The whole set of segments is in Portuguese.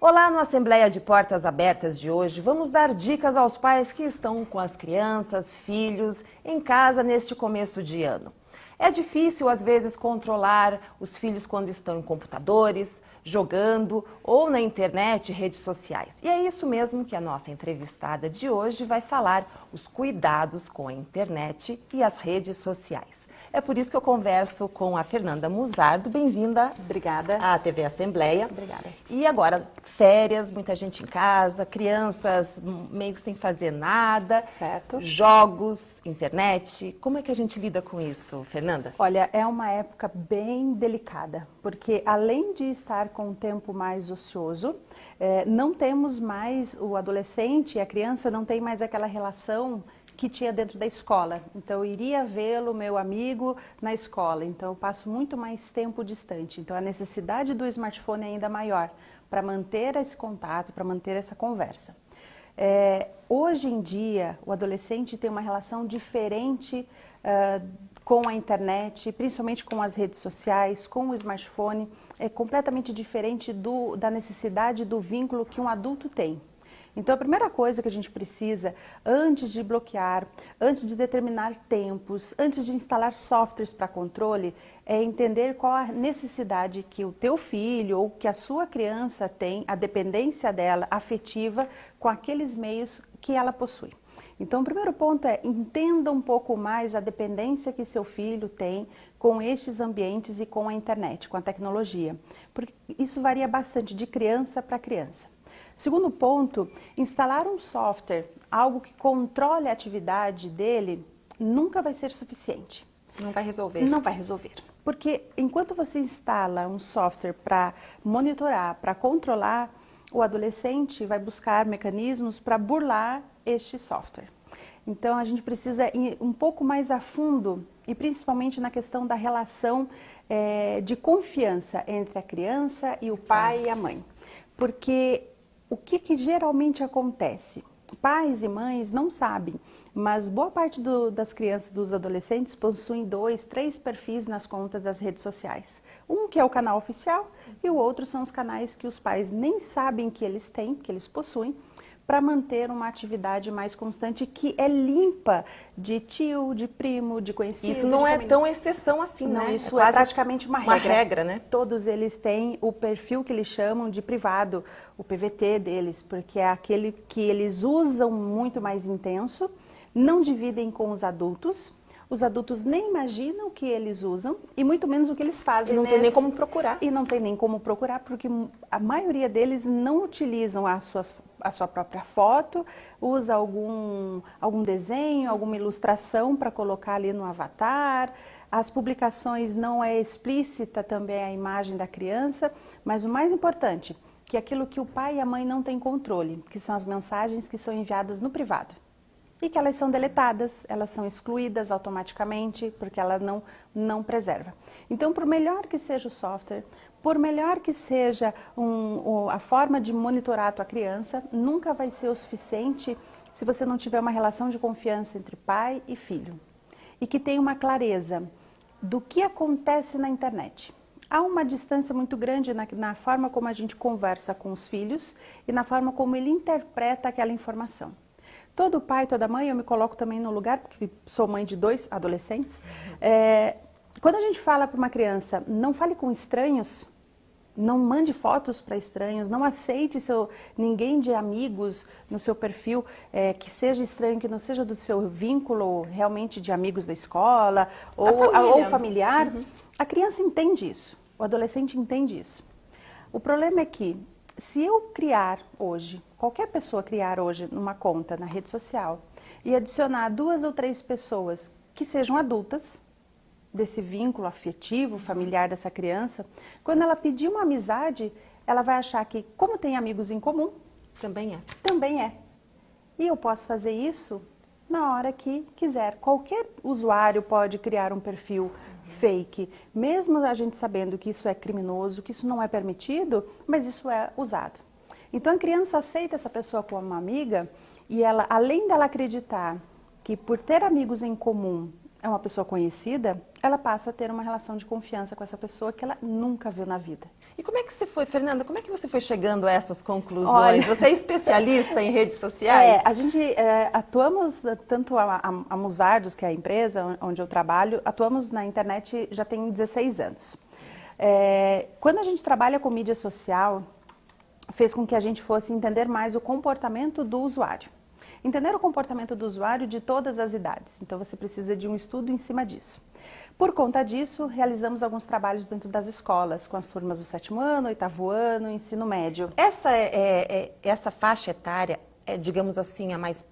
Olá, no Assembleia de Portas Abertas de hoje, vamos dar dicas aos pais que estão com as crianças, filhos, em casa neste começo de ano. É difícil, às vezes, controlar os filhos quando estão em computadores, jogando ou na internet, redes sociais. E é isso mesmo que a nossa entrevistada de hoje vai falar, os cuidados com a internet e as redes sociais. É por isso que eu converso com a Fernanda Musardo. Bem-vinda. Obrigada. À TV Assembleia. Obrigada. E agora, férias, muita gente em casa, crianças meio sem fazer nada. Certo. Jogos, internet. Como é que a gente lida com isso, Fernanda? Olha, é uma época bem delicada, porque além de estar com um tempo mais ocioso, não temos mais, o adolescente e a criança não tem mais aquela relação que tinha dentro da escola. Então, eu iria vê-lo, meu amigo, na escola. Então, eu passo muito mais tempo distante. Então, a necessidade do smartphone é ainda maior para manter esse contato, para manter essa conversa. Hoje em dia, o adolescente tem uma relação diferente com a internet, principalmente com as redes sociais, com o smartphone. É completamente diferente da necessidade do vínculo que um adulto tem. Então, a primeira coisa que a gente precisa, antes de bloquear, antes de determinar tempos, antes de instalar softwares para controle, é entender qual a necessidade que o teu filho ou que a sua criança tem, a dependência dela, afetiva, com aqueles meios que ela possui. Então, o primeiro ponto é entenda um pouco mais a dependência que seu filho tem com estes ambientes e com a internet, com a tecnologia, porque isso varia bastante de criança para criança. Segundo ponto, instalar um software, algo que controle a atividade dele, nunca vai ser suficiente. Não vai resolver. Não vai resolver. Porque enquanto você instala um software para monitorar, para controlar, o adolescente vai buscar mecanismos para burlar este software. Então, a gente precisa ir um pouco mais a fundo e principalmente na questão da relação de confiança entre a criança e o pai e a mãe. Porque o que geralmente acontece? Pais e mães não sabem, mas boa parte das crianças, dos adolescentes, possuem 2, 3 perfis nas contas das redes sociais. Um que é o canal oficial e o outro são os canais que os pais nem sabem que eles têm, que eles possuem, para manter uma atividade mais constante que é limpa de tio, de primo, de conhecido. Isso não é tão exceção assim, não, né? Isso é praticamente uma regra. Uma regra, né? Todos eles têm o perfil que eles chamam de privado, o PVT deles, porque é aquele que eles usam muito mais intenso, não dividem com os adultos nem imaginam o que eles usam e muito menos o que eles fazem. E não tem nem como procurar. E não tem nem como procurar, porque a maioria deles não utilizam a sua própria foto, usa algum desenho, alguma ilustração para colocar ali no avatar. As publicações não é explícita também a imagem da criança, mas o mais importante, que é aquilo que o pai e a mãe não têm controle, que são as mensagens que são enviadas no privado. E que elas são deletadas, elas são excluídas automaticamente, porque ela não preserva. Então, por melhor que seja o software, por melhor que seja a forma de monitorar a tua criança, nunca vai ser o suficiente se você não tiver uma relação de confiança entre pai e filho. E que tenha uma clareza do que acontece na internet. Há uma distância muito grande na forma como a gente conversa com os filhos e na forma como ele interpreta aquela informação. Todo pai, toda mãe, eu me coloco também no lugar, porque sou mãe de 2 adolescentes. Quando a gente fala para uma criança, não fale com estranhos, não mande fotos para estranhos, não aceite ninguém de amigos no seu perfil que seja estranho, que não seja do seu vínculo realmente de amigos da escola ou familiar. A criança entende isso, o adolescente entende isso. O problema é que se eu criar hoje, qualquer pessoa criar hoje numa conta na rede social e adicionar 2 ou 3 pessoas que sejam adultas, desse vínculo afetivo, familiar dessa criança, quando ela pedir uma amizade, ela vai achar que, como tem amigos em comum, também é. E eu posso fazer isso na hora que quiser. Qualquer usuário pode criar um perfil fake, mesmo a gente sabendo que isso é criminoso, que isso não é permitido, mas isso é usado. Então a criança aceita essa pessoa como uma amiga e ela, além dela acreditar que por ter amigos em comum, é uma pessoa conhecida, ela passa a ter uma relação de confiança com essa pessoa que ela nunca viu na vida. E como é que você foi, Fernanda, como é que você foi chegando a essas conclusões? Olha, você é especialista em redes sociais? a gente atuamos, tanto a Musardos, que é a empresa onde eu trabalho, atuamos na internet já tem 16 anos. Quando a gente trabalha com mídia social, fez com que a gente fosse entender mais o comportamento do usuário. Entender o comportamento do usuário de todas as idades. Então, você precisa de um estudo em cima disso. Por conta disso, realizamos alguns trabalhos dentro das escolas, com as turmas do 7º ano, 8º ano, ensino médio. Essa faixa etária é, digamos assim, a mais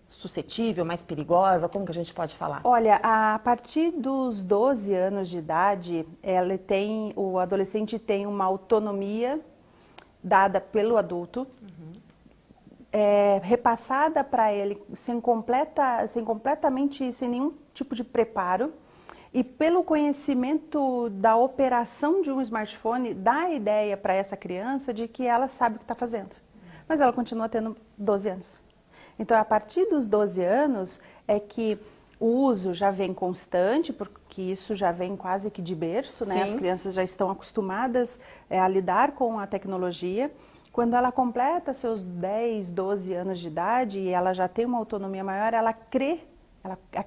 suscetível, mais perigosa? Como que a gente pode falar? Olha, a partir dos 12 anos de idade, o adolescente tem uma autonomia dada pelo adulto, repassada para ele sem nenhum tipo de preparo, e pelo conhecimento da operação de um smartphone, dá a ideia para essa criança de que ela sabe o que está fazendo. Mas ela continua tendo 12 anos. Então, a partir dos 12 anos é que o uso já vem constante, porque isso já vem quase que de berço, né? As crianças já estão acostumadas a lidar com a tecnologia. Quando ela completa seus 10, 12 anos de idade e ela já tem uma autonomia maior, ela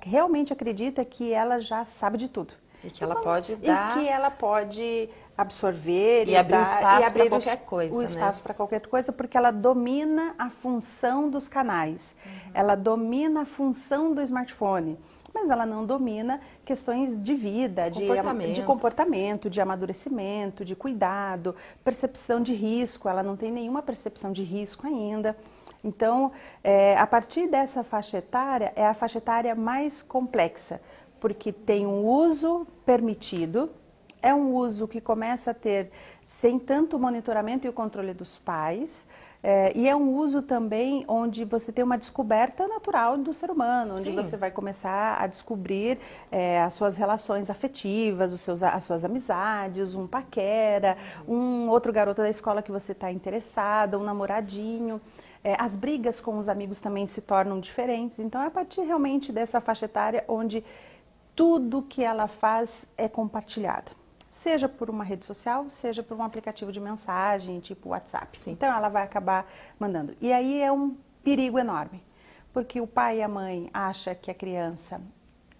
realmente acredita que ela já sabe de tudo. E que ela pode dar... E que ela pode absorver e abrir o espaço para qualquer coisa. O espaço para qualquer coisa, porque ela domina a função dos canais. Ela domina a função do smartphone. Mas ela não domina questões de vida, de comportamento, de amadurecimento, de cuidado, percepção de risco. Ela não tem nenhuma percepção de risco ainda. Então, a partir dessa faixa etária, é a faixa etária mais complexa, porque tem um uso permitido, é um uso que começa a ter sem tanto monitoramento e o controle dos pais, e é um uso também onde você tem uma descoberta natural do ser humano, onde você vai começar a descobrir as suas relações afetivas, as suas amizades, um paquera, um outro garoto da escola que você está interessada, um namoradinho. As brigas com os amigos também se tornam diferentes. Então, é a partir realmente dessa faixa etária onde tudo que ela faz é compartilhado. Seja por uma rede social, seja por um aplicativo de mensagem, tipo WhatsApp. Então, ela vai acabar mandando. E aí é um perigo enorme, porque o pai e a mãe acham que a criança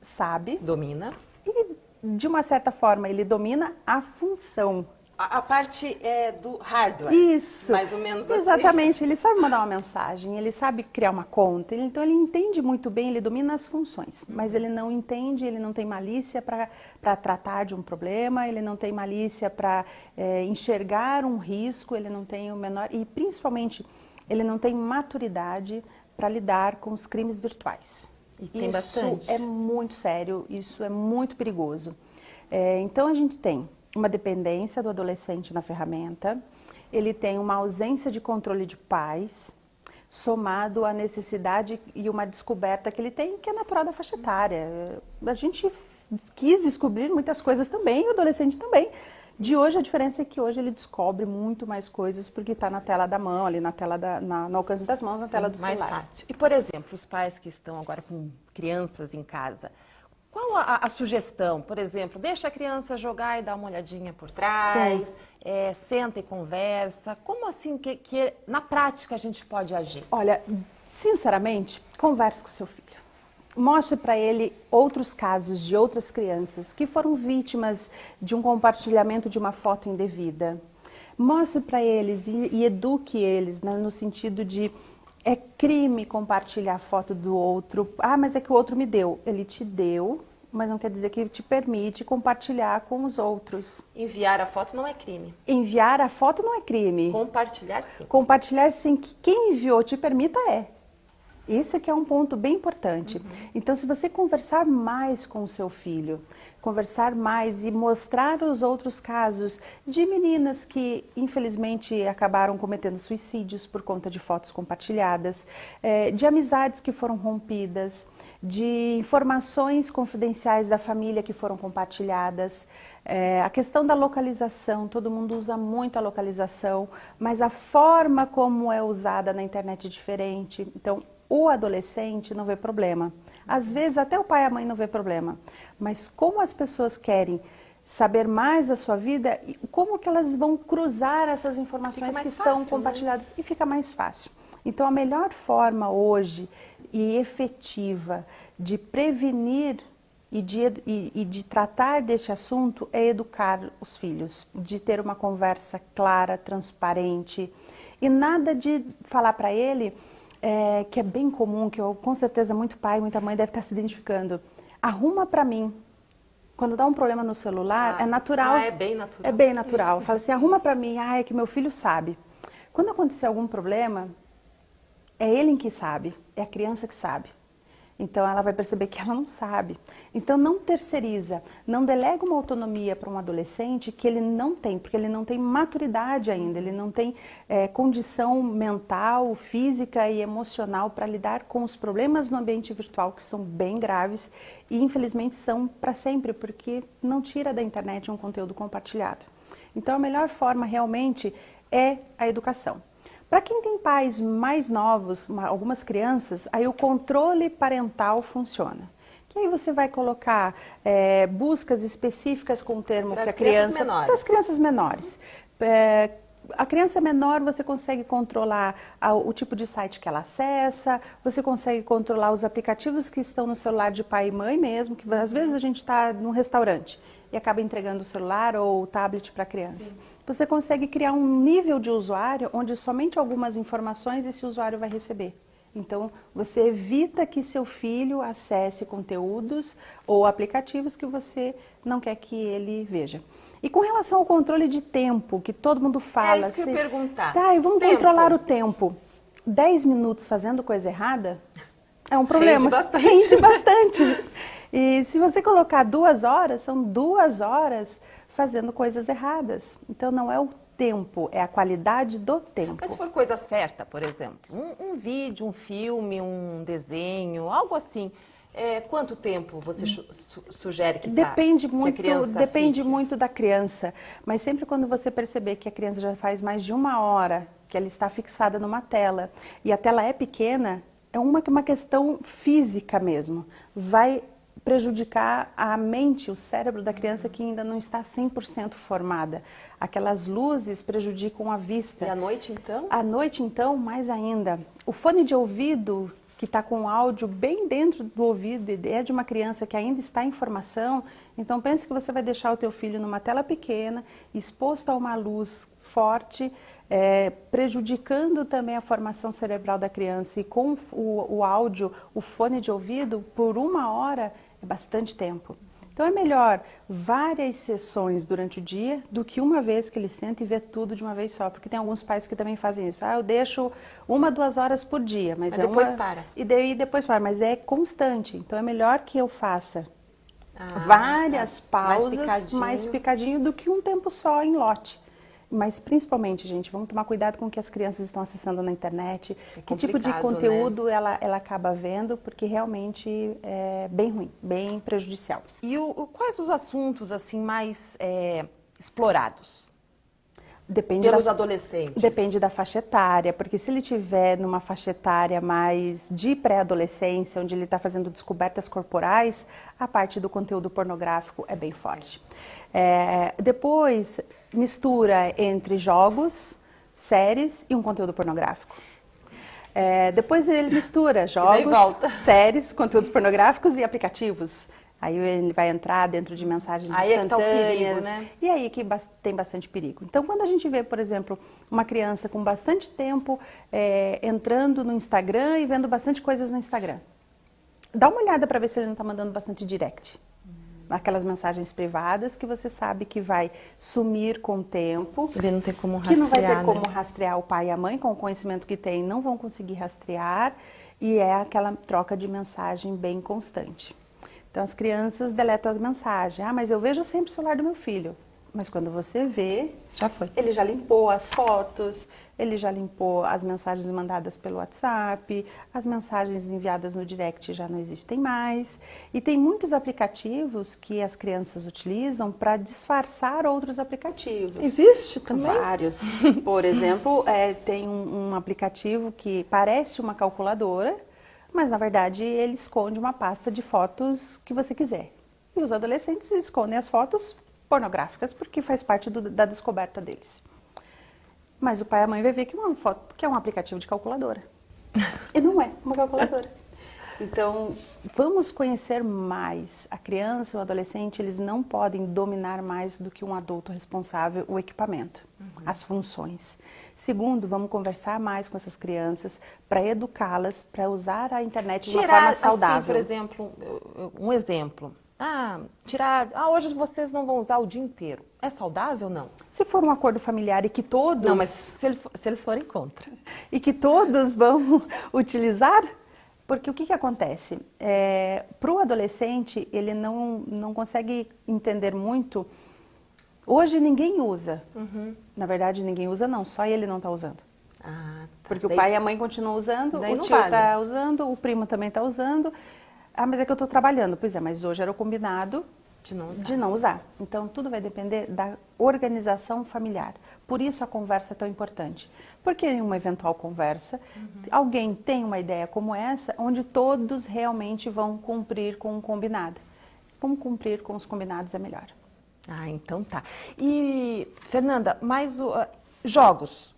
sabe. Domina. E, de uma certa forma, ele domina a função. A parte do hardware. Isso. Mais ou menos assim. Exatamente. Ele sabe mandar uma mensagem, ele sabe criar uma conta, então ele entende muito bem, ele domina as funções, mas ele não entende, ele não tem malícia para tratar de um problema, ele não tem malícia para enxergar um risco, ele não tem o menor... E, principalmente, ele não tem maturidade para lidar com os crimes virtuais. E tem bastante. Isso é muito sério, isso é muito perigoso. Então, a gente tem uma dependência do adolescente na ferramenta, ele tem uma ausência de controle de pais, somado à necessidade e uma descoberta que ele tem, que é natural da faixa etária. A gente quis descobrir muitas coisas também, o adolescente também. De hoje, a diferença é que hoje ele descobre muito mais coisas porque está na tela da mão, ali na tela no alcance das mãos, na tela do celular. Mais fácil. E, por exemplo, os pais que estão agora com crianças em casa, qual a sugestão? Por exemplo, deixa a criança jogar e dar uma olhadinha por trás, senta e conversa. Como assim que na prática a gente pode agir? Olha, sinceramente, converse com o seu filho. Mostre para ele outros casos de outras crianças que foram vítimas de um compartilhamento de uma foto indevida. Mostre para eles e eduque eles, né, no sentido de... É crime compartilhar a foto do outro. Ah, mas é que o outro me deu. Ele te deu, mas não quer dizer que te permite compartilhar com os outros. Enviar a foto não é crime. Enviar a foto não é crime. Compartilhar sim. Compartilhar sem que quem enviou te permita é. Esse que é um ponto bem importante. Então, se você conversar mais com o seu filho, conversar mais e mostrar os outros casos de meninas que, infelizmente, acabaram cometendo suicídios por conta de fotos compartilhadas, de amizades que foram rompidas, de informações confidenciais da família que foram compartilhadas, a questão da localização, todo mundo usa muito a localização, mas a forma como é usada na internet é diferente. Então, o adolescente não vê problema. Às vezes até o pai e a mãe não vê problema, mas como as pessoas querem saber mais da sua vida, como que elas vão cruzar essas informações que estão fácil, compartilhadas, né? E fica mais fácil. Então a melhor forma hoje e efetiva de prevenir e de tratar deste assunto é educar os filhos, de ter uma conversa clara, transparente e nada de falar para ele, que é bem comum, que eu, com certeza muito pai, muita mãe deve estar se identificando, arruma para mim. Quando dá um problema no celular, é natural. É bem natural. É bem natural. Fala assim, arruma para mim, é que meu filho sabe. Quando acontecer algum problema, é ele que sabe, é a criança que sabe. Então ela vai perceber que ela não sabe. Então não terceiriza, não delega uma autonomia para um adolescente que ele não tem, porque ele não tem maturidade ainda, ele não tem condição mental, física e emocional para lidar com os problemas no ambiente virtual, que são bem graves e infelizmente são para sempre, porque não tira da internet um conteúdo compartilhado. Então a melhor forma realmente é a educação. Para quem tem pais mais novos, algumas crianças, aí o controle parental funciona. Que aí você vai colocar buscas específicas com o termo que a criança... Para as crianças menores. A criança menor você consegue controlar o tipo de site que ela acessa, você consegue controlar os aplicativos que estão no celular de pai e mãe mesmo, que às vezes a gente está num restaurante e acaba entregando o celular ou o tablet para a criança. Sim. Você consegue criar um nível de usuário onde somente algumas informações esse usuário vai receber. Então, você evita que seu filho acesse conteúdos ou aplicativos que você não quer que ele veja. E com relação ao controle de tempo, que todo mundo fala... É isso que eu ia perguntar. Tá, e vamos controlar o tempo. 10 minutos fazendo coisa errada é um problema. Rende bastante. Rende bastante. E se você colocar 2 horas, são 2 horas fazendo coisas erradas. Então não é o tempo, é a qualidade do tempo. Mas se for coisa certa, por exemplo, um vídeo, um filme, um desenho, algo assim, quanto tempo você sugere que depende que muito, a criança depende fique? muito da criança, mas sempre quando você perceber que a criança já faz mais de 1 hora que ela está fixada numa tela e a tela é pequena, é uma questão física mesmo. Vai prejudicar a mente, o cérebro da criança que ainda não está 100% formada. Aquelas luzes prejudicam a vista. E à noite, então? À noite, então, mais ainda. O fone de ouvido, que está com o áudio bem dentro do ouvido, é de uma criança que ainda está em formação, então pense que você vai deixar o teu filho numa tela pequena, exposto a uma luz forte, prejudicando também a formação cerebral da criança. E com o áudio, o fone de ouvido, por 1 hora, é bastante tempo. Então é melhor várias sessões durante o dia do que uma vez que ele senta e vê tudo de uma vez só. Porque tem alguns pais que também fazem isso. Eu deixo 1, 2 horas por dia. Mas depois para. E depois para. Mas é constante. Então é melhor que eu faça várias pausas, mais picadinho do que um tempo só em lote. Mas principalmente, gente, vamos tomar cuidado com o que as crianças estão acessando na internet, que tipo de conteúdo, né, ela acaba vendo, porque realmente é bem ruim, bem prejudicial. E quais os assuntos assim mais explorados? Depende pelos adolescentes? Depende da faixa etária, porque se ele estiver numa faixa etária mais de pré-adolescência, onde ele está fazendo descobertas corporais, a parte do conteúdo pornográfico é bem forte. Depois, mistura entre jogos, séries e um conteúdo pornográfico. Depois ele mistura jogos, séries, conteúdos pornográficos e aplicativos. Aí ele vai entrar dentro de mensagens instantâneas. Aí é que tá o perigo, né? E aí que tem bastante perigo. Então, quando a gente vê, por exemplo, uma criança com bastante tempo entrando no Instagram e vendo bastante coisas no Instagram, dá uma olhada para ver se ele não está mandando bastante direct. Aquelas mensagens privadas que você sabe que vai sumir com o tempo. Ele não tem como rastrear. Que não vai ter como rastrear o pai e a mãe, com o conhecimento que tem, não vão conseguir rastrear. E é aquela troca de mensagem bem constante. Então, as crianças deletam as mensagens. Mas eu vejo sempre o celular do meu filho. Mas quando você vê, já foi. Ele já limpou as fotos, ele já limpou as mensagens mandadas pelo WhatsApp, as mensagens enviadas no direct já não existem mais. E tem muitos aplicativos que as crianças utilizam para disfarçar outros aplicativos. Existe também? Vários. Por exemplo, tem um aplicativo que parece uma calculadora, mas na verdade ele esconde uma pasta de fotos que você quiser. E os adolescentes escondem as fotos pornográficas porque faz parte da descoberta deles. Mas o pai e a mãe vai ver que uma foto, que é um aplicativo de calculadora. E não é uma calculadora. Então, vamos conhecer mais. A criança e o adolescente, eles não podem dominar mais do que um adulto responsável o equipamento, as funções. Segundo, vamos conversar mais com essas crianças para educá-las, para usar a internet de uma forma saudável. Assim, por exemplo, um exemplo. Hoje vocês não vão usar o dia inteiro. É saudável ou não? Se for um acordo familiar e que todos... Não, mas se eles forem contra. E que todos vão utilizar... Porque o que acontece? Para o adolescente, ele não consegue entender muito. Hoje ninguém usa. Na verdade, ninguém usa não, só ele não está usando. Tá. Porque o pai e a mãe continuam usando, o tio está usando, o primo também está usando. Ah, mas é que eu estou trabalhando. Pois é, mas hoje era o combinado de não usar. Então, tudo vai depender da organização familiar. Por isso a conversa é tão importante. Porque em uma eventual conversa, alguém tem uma ideia como essa, onde todos realmente vão cumprir com um combinado. Como cumprir com os combinados é melhor. Então tá. E, Fernanda, mas jogos,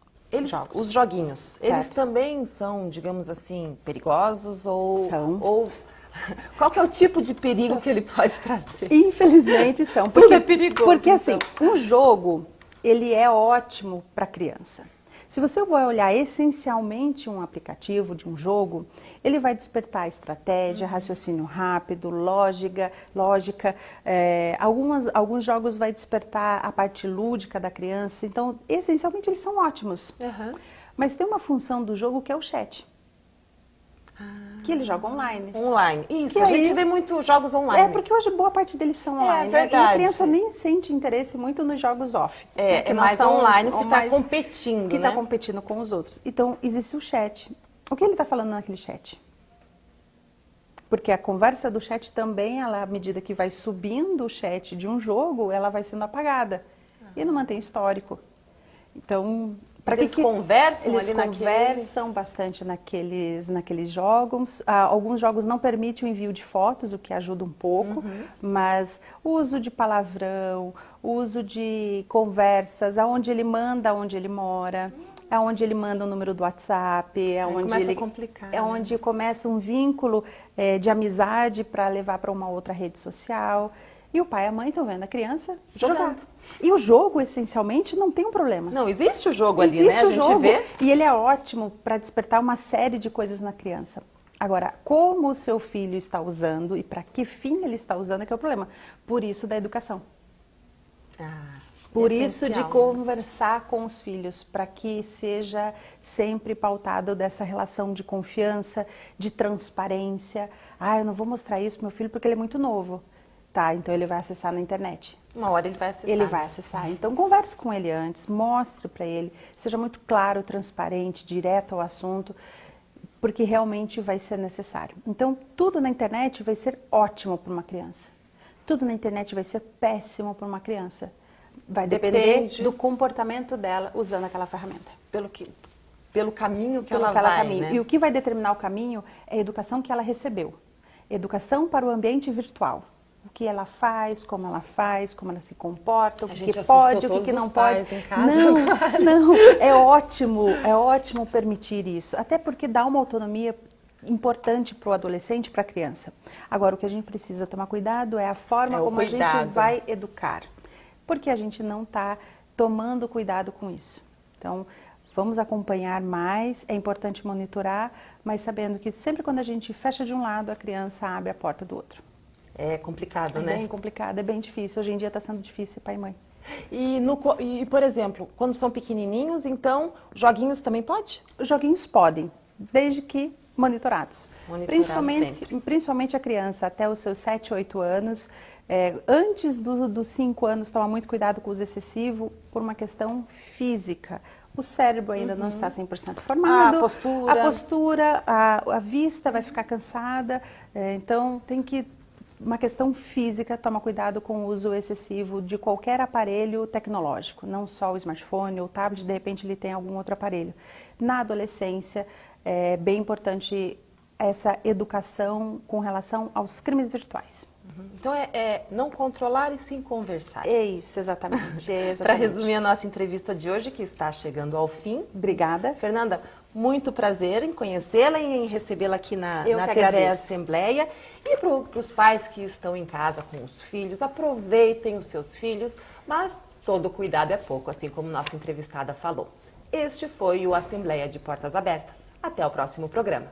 os joguinhos, certo. Eles também são, digamos assim, perigosos ou... São. Qual que é o tipo de perigo que ele pode trazer? Infelizmente são. Tudo é perigoso. Porque assim, um jogo, ele é ótimo para a criança. Se você vai olhar essencialmente um aplicativo de um jogo, ele vai despertar estratégia, raciocínio rápido, lógica. Alguns jogos vai despertar a parte lúdica da criança. Então, essencialmente, eles são ótimos. Mas tem uma função do jogo que é o chat. Que ele joga online. Isso, a gente vê muito jogos online. Porque hoje boa parte deles são online. É verdade. E a criança nem sente interesse muito nos jogos off. É mais online que está competindo, que está competindo com os outros. Então, existe o chat. O que ele está falando naquele chat? Porque a conversa do chat também, à medida que vai subindo o chat de um jogo, ela vai sendo apagada. E não mantém histórico. Então... Eles conversam eles ali conversam bastante naqueles jogos. Alguns jogos não permitem o envio de fotos, o que ajuda um pouco, mas o uso de palavrão, o uso de conversas, aonde ele manda, aonde ele mora, aonde ele manda o número do WhatsApp, onde começa um vínculo de amizade para levar para uma outra rede social. E o pai e a mãe estão vendo a criança jogando. E o jogo, essencialmente, não tem um problema. Não, existe o jogo ali, né? A gente vê. E ele é ótimo para despertar uma série de coisas na criança. Agora, como o seu filho está usando e para que fim ele está usando é que é o problema. Por isso da educação. Por isso de conversar com os filhos, para que seja sempre pautado dessa relação de confiança, de transparência. Eu não vou mostrar isso pro meu filho porque ele é muito novo. Então ele vai acessar na internet. Uma hora ele vai acessar. Ele vai acessar. Então converse com ele antes, mostre para ele, seja muito claro, transparente, direto ao assunto, porque realmente vai ser necessário. Então tudo na internet vai ser ótimo para uma criança. Tudo na internet vai ser péssimo para uma criança. Vai depender do comportamento dela usando aquela ferramenta. Pelo caminho que ela vai, né? E o que vai determinar o caminho é a educação que ela recebeu. Educação para o ambiente virtual. O que ela faz, como ela se comporta, o que pode, o que não pode. Em casa. Não, é ótimo permitir isso, até porque dá uma autonomia importante para o adolescente e para a criança. Agora, o que a gente precisa tomar cuidado é a forma como a gente vai educar, porque a gente não está tomando cuidado com isso. Então, vamos acompanhar mais, é importante monitorar, mas sabendo que sempre quando a gente fecha de um lado, a criança abre a porta do outro. É complicado, né? É bem complicado, é bem difícil. Hoje em dia está sendo difícil, pai e mãe. E, por exemplo, quando são pequenininhos, então, joguinhos também pode? Os joguinhos podem, desde que monitorados. Principalmente a criança até os seus 7, 8 anos. Antes dos 5 anos, tomar muito cuidado com o uso excessivo por uma questão física. O cérebro ainda não está 100% formado. A postura, a vista vai ficar cansada. Então, tem que... Uma questão física, toma cuidado com o uso excessivo de qualquer aparelho tecnológico, não só o smartphone ou o tablet, de repente ele tem algum outro aparelho. Na adolescência, é bem importante essa educação com relação aos crimes virtuais. Então é não controlar e sim conversar. É isso, exatamente. Para resumir a nossa entrevista de hoje, que está chegando ao fim. Obrigada. Fernanda, muito prazer em conhecê-la e em recebê-la aqui na TV agradeço. Assembleia. E para os pais que estão em casa com os filhos, aproveitem os seus filhos, mas todo cuidado é pouco, assim como nossa entrevistada falou. Este foi o Assembleia de Portas Abertas. Até o próximo programa.